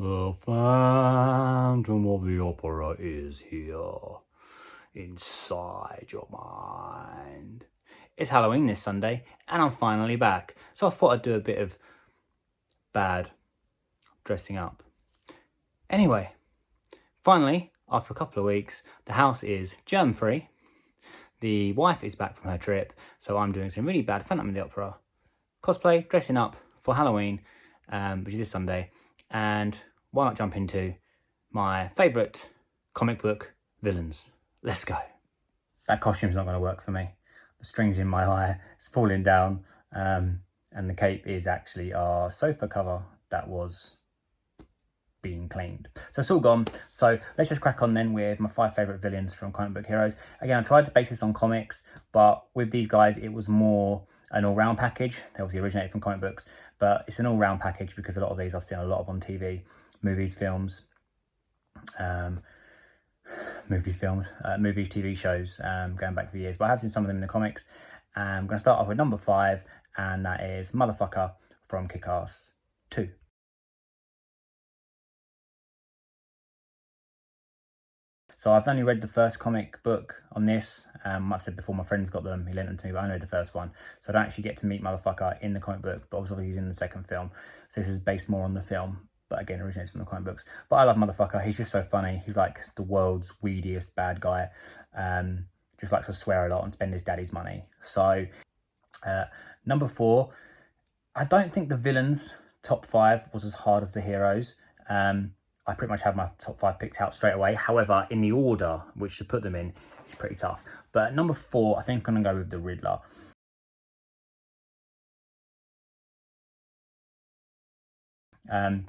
The Phantom of the Opera is here, inside your mind. It's Halloween this Sunday, and I'm finally back. So I thought I'd do a bit of bad dressing up. Anyway, finally, after a couple of weeks, the house is germ-free. The wife is back from her trip, so I'm doing some really bad Phantom of the Opera cosplay, dressing up for Halloween, which is this Sunday. And why not jump into my favourite comic book villains? Let's go. That costume's not going to work for me. The string's in my eye, it's falling down, and the cape is actually our sofa cover that was being cleaned. So it's all gone. So let's just crack on then with my 5 favourite villains from comic book heroes. Again, I tried to base this on comics, but with these guys, it was more an all-round package. They obviously originated from comic books, but it's an all-round package because a lot of these I've seen a lot of on TV, movies, films, TV shows, going back for years. But I have seen some of them in the comics. I'm going to start off with number 5, and that is Motherfucker from Kick-Ass 2. So I've only read the first comic book on this. I've said before, my friend's got them. He lent them to me, but I only read the first one. So I don't actually get to meet Motherfucker in the comic book, but obviously he's in the second film. So this is based more on the film, but again, originates from the comic books. But I love Motherfucker. He's just so funny. He's like the world's weediest bad guy. Just likes to swear a lot and spend his daddy's money. So number 4, I don't think the villains' top 5 was as hard as the heroes. I pretty much have my top 5 picked out straight away. However, in the order which to put them in, it's pretty tough. But at number 4, I think I'm going to go with the Riddler. I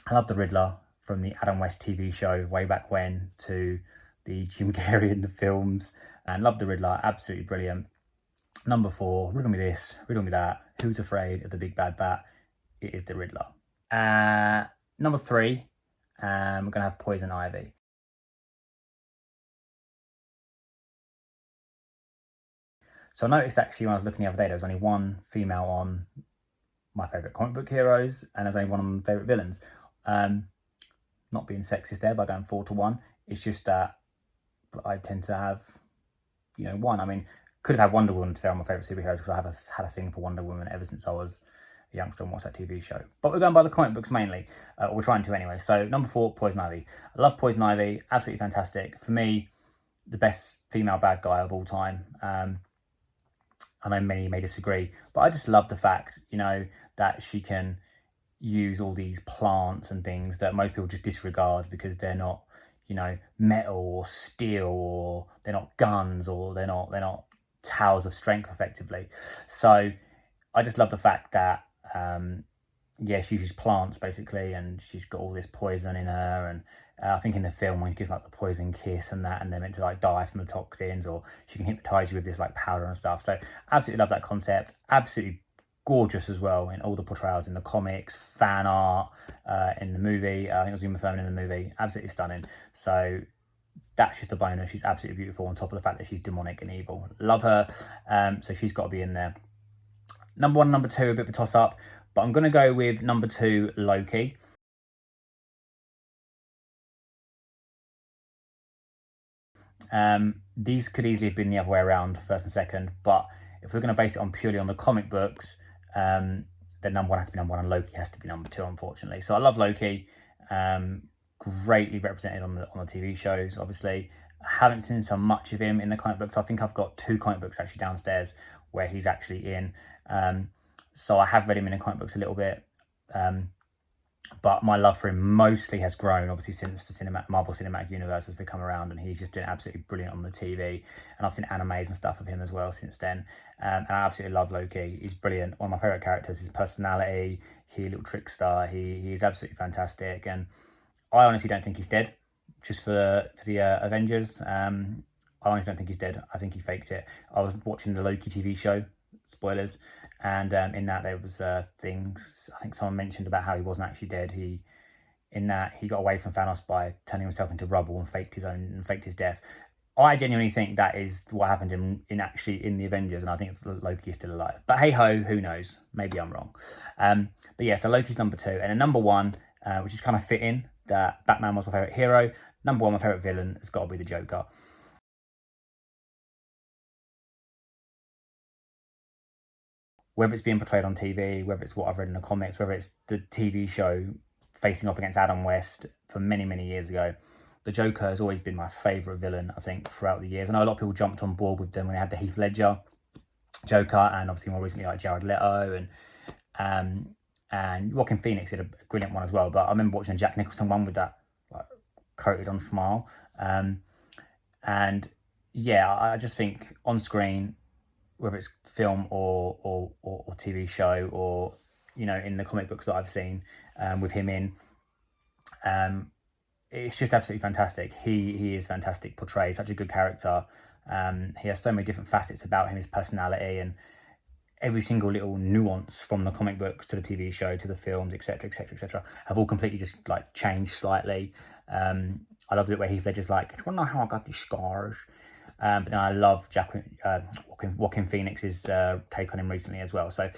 love the Riddler from the Adam West TV show way back when to the Jim Carrey in the films. And love the Riddler, absolutely brilliant. Number 4, riddle me this, riddle me that. Who's afraid of the big bad bat? It is the Riddler. Number 3, we're going to have Poison Ivy. So I noticed actually when I was looking the other day, there was only one female on my favourite comic book heroes, and there's only one of my favourite villains. Not being sexist there by going 4 to 1. It's just that I tend to have, one. I mean, could have had Wonder Woman to be my favourite superheroes because I have had a thing for Wonder Woman ever since I was a youngster and watched that TV show. But we're going by the comic books mainly, or we're trying to anyway. So number 4, Poison Ivy. I love Poison Ivy, absolutely fantastic. For me, the best female bad guy of all time. I know many may disagree, but I just love the fact, that she can use all these plants and things that most people just disregard because they're not, metal or steel, or they're not guns, or they're not towers of strength effectively. So I just love the fact that, she uses plants basically, and she's got all this poison in her. And I think in the film when she gives like the poison kiss and that, and they're meant to like die from the toxins, or she can hypnotize you with this like powder and stuff. So absolutely love that concept. Absolutely gorgeous as well in all the portrayals in the comics, fan art, in the movie. I think it was Uma Thurman in the movie. Absolutely stunning. So that's just a bonus. She's absolutely beautiful on top of the fact that she's demonic and evil. Love her. So she's got to be in there. Number 1 and number 2, a bit of a toss-up, but I'm going to go with number 2, Loki. These could easily have been the other way around, first and second, but if we're going to base it purely on the comic books, then number 1 has to be number 1 and Loki has to be number 2, unfortunately. So I love Loki, greatly represented on the TV shows, obviously. I haven't seen so much of him in the comic books. I think I've got 2 comic books actually downstairs where he's actually in. So I have read him in the comic books a little bit, but my love for him mostly has grown, obviously, since the Marvel Cinematic Universe has become around, and he's just doing absolutely brilliant on the TV. And I've seen animes and stuff of him as well since then. And I absolutely love Loki. He's brilliant. One of my favourite characters, his personality, he's a little trickster. He's absolutely fantastic. And I honestly don't think he's dead, just for the Avengers. I honestly don't think he's dead. I think he faked it. I was watching the Loki TV show, spoilers, and in that there was things, I think someone mentioned about how he wasn't actually dead. He got away from Thanos by turning himself into rubble and faked his death. I genuinely think that is what happened in the Avengers, and I think Loki is still alive. But hey ho, who knows? Maybe I'm wrong. But yeah, so Loki's number 2, and then number 1, which is kind of fitting that Batman was my favourite hero. Number one, my favourite villain has got to be the Joker. Whether it's being portrayed on TV, whether it's what I've read in the comics, whether it's the TV show facing off against Adam West from many, many years ago, the Joker has always been my favourite villain, I think, throughout the years. I know a lot of people jumped on board with them when they had the Heath Ledger Joker, and obviously more recently like Jared Leto and Joaquin Phoenix did a brilliant one as well. But I remember watching a Jack Nicholson one with that like coated on smile. And yeah, I just think on screen, whether it's film or TV show or, you know, in the comic books that I've seen with him in, it's just absolutely fantastic. He is fantastic, portrays such a good character. He has so many different facets about him, his personality, and every single little nuance from the comic books to the TV show to the films, etc., etc., etc., have all completely just like changed slightly. I love the bit where Heath Ledger's like, "Do you want to know how I got these scars?" But then I love Joaquin Phoenix's take on him recently as well. So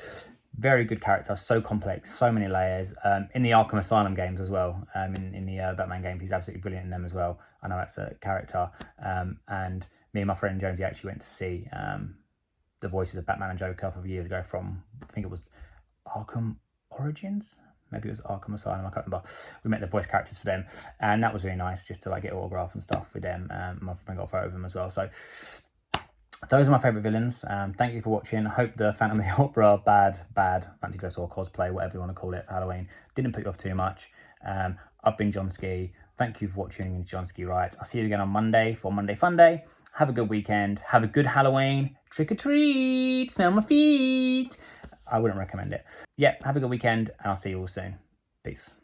very good character, so complex, so many layers. In the Arkham Asylum games as well, in the Batman games, he's absolutely brilliant in them as well. I know that's a character. And me and my friend Jonesy actually went to see the voices of Batman and Joker a couple of years ago from, I think it was Arkham Origins? Maybe it was Arkham Asylum, I can't remember. We met the voice characters for them, and that was really nice just to like get autograph and stuff with them. My friend got a photo of them as well. So those are my favourite villains. Thank you for watching. I hope the Phantom of the Opera bad fancy dress or cosplay, whatever you want to call it, for Halloween, didn't put you off too much. I've been John Ski. Thank you for watching John Ski Writes. I'll see you again on Monday for Monday Fun Day. Have a good weekend. Have a good Halloween. Trick or treat. Smell my feet. I wouldn't recommend it. Yeah, have a good weekend, and I'll see you all soon. Peace.